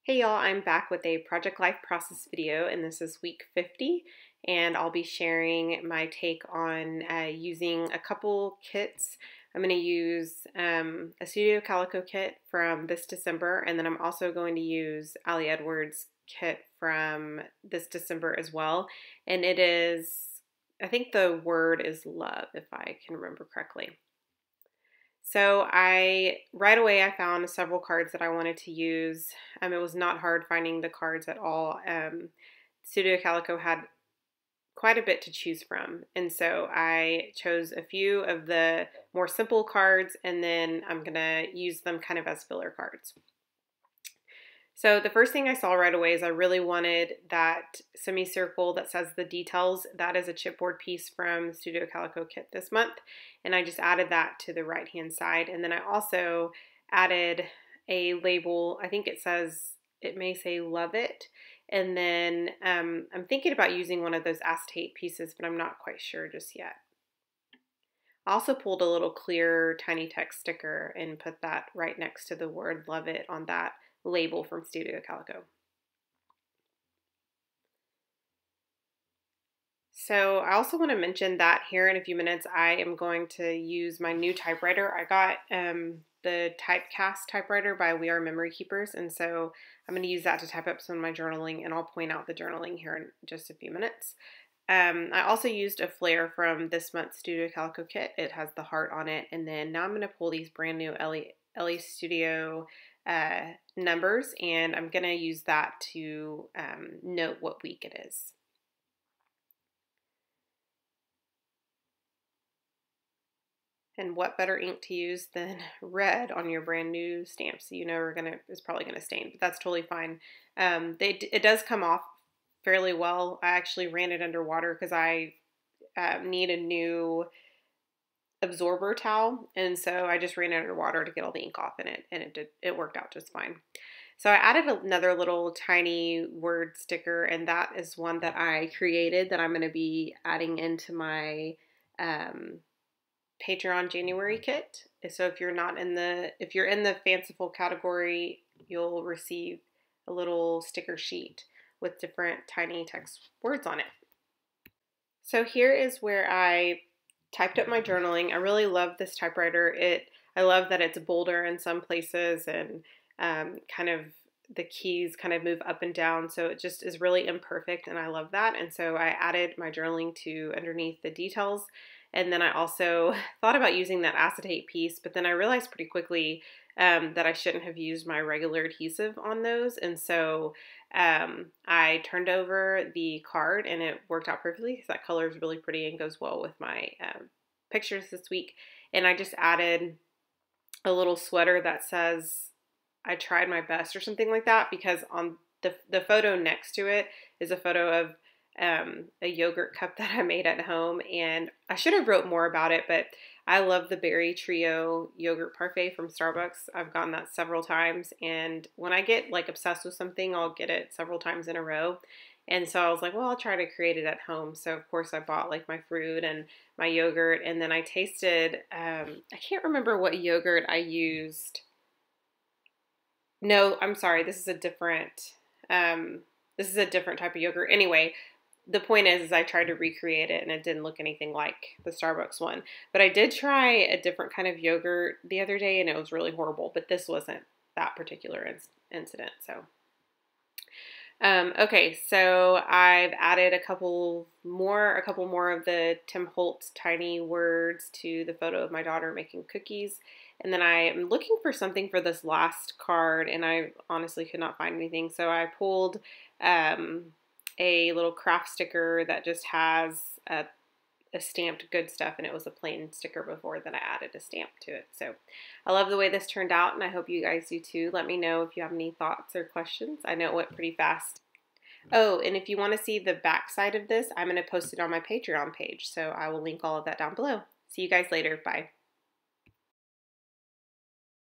Hey y'all, I'm back with a Project Life Process video, and this is week 50, and I'll be sharing my take on using a couple kits. I'm going to use a Studio Calico kit from this December, and then I'm also going to use Ali Edwards' kit from this December as well, and it is, I think the word is love, if I can remember correctly. So right away I found several cards that I wanted to use. It was not hard finding the cards at all. Studio Calico had quite a bit to choose from, and so I chose a few of the more simple cards, and then I'm gonna use them kind of as filler cards. So the first thing I saw right away is I really wanted that semicircle that says the details. That is a chipboard piece from the Studio Calico kit this month, and I just added that to the right hand side. And then I also added a label. I think it may say love it. And then I'm thinking about using one of those acetate pieces, but I'm not quite sure just yet. I also pulled a little clear tiny text sticker and put that right next to the word love it on that label from Studio Calico. So I also want to mention that here in a few minutes I am going to use my new typewriter. I got the Typecast typewriter by We Are Memory Keepers, and so I'm going to use that to type up some of my journaling, and I'll point out the journaling here in just a few minutes. I also used a flare from this month's Studio Calico kit. It has the heart on it, and then now I'm going to pull these brand new LA Studio numbers, and I'm going to use that to note what week it is. And what better ink to use than red on your brand new stamps? You know it's probably gonna stain, but that's totally fine. It does come off fairly well. I actually ran it under water because I need a new absorber towel, and so I just ran it under water to get all the ink off in it, and it worked out just fine. So I added another little tiny word sticker, and that is one that I created that I'm going to be adding into my Patreon January kit. So if you're in the fanciful category, you'll receive a little sticker sheet with different tiny text words on it. So here is where I typed up my journaling. I really love this typewriter. I love that it's bolder in some places, and kind of the keys kind of move up and down, so it just is really imperfect, and I love that. And so I added my journaling to underneath the details, and then I also thought about using that acetate piece, but then I realized pretty quickly that I shouldn't have used my regular adhesive on those, and so I turned over the card, and it worked out perfectly because that color is really pretty and goes well with my pictures this week. And I just added a little sweater that says I tried my best or something like that, because on the photo next to it is a photo of a yogurt cup that I made at home, and I should have wrote more about it, but I love the Berry Trio yogurt parfait from Starbucks. I've gotten that several times, and when I get like obsessed with something, I'll get it several times in a row. And so I was like, well, I'll try to create it at home. So of course I bought like my fruit and my yogurt, and then I tasted, I can't remember what yogurt I used. No, I'm sorry, this is a different type of yogurt. Anyway, the point is I tried to recreate it, and it didn't look anything like the Starbucks one. But I did try a different kind of yogurt the other day, and it was really horrible. But this wasn't that particular incident. So, okay, so I've added a couple more of the Tim Holtz tiny words to the photo of my daughter making cookies. And then I am looking for something for this last card, and I honestly could not find anything. So I pulled a little craft sticker that just has a stamped good stuff, and it was a plain sticker before that I added a stamp to it. So I love the way this turned out, and I hope you guys do too. Let me know if you have any thoughts or questions. I know it went pretty fast. Oh, and if you want to see the back side of this, I'm going to post it on my Patreon page, so I will link all of that down below. See you guys later. Bye.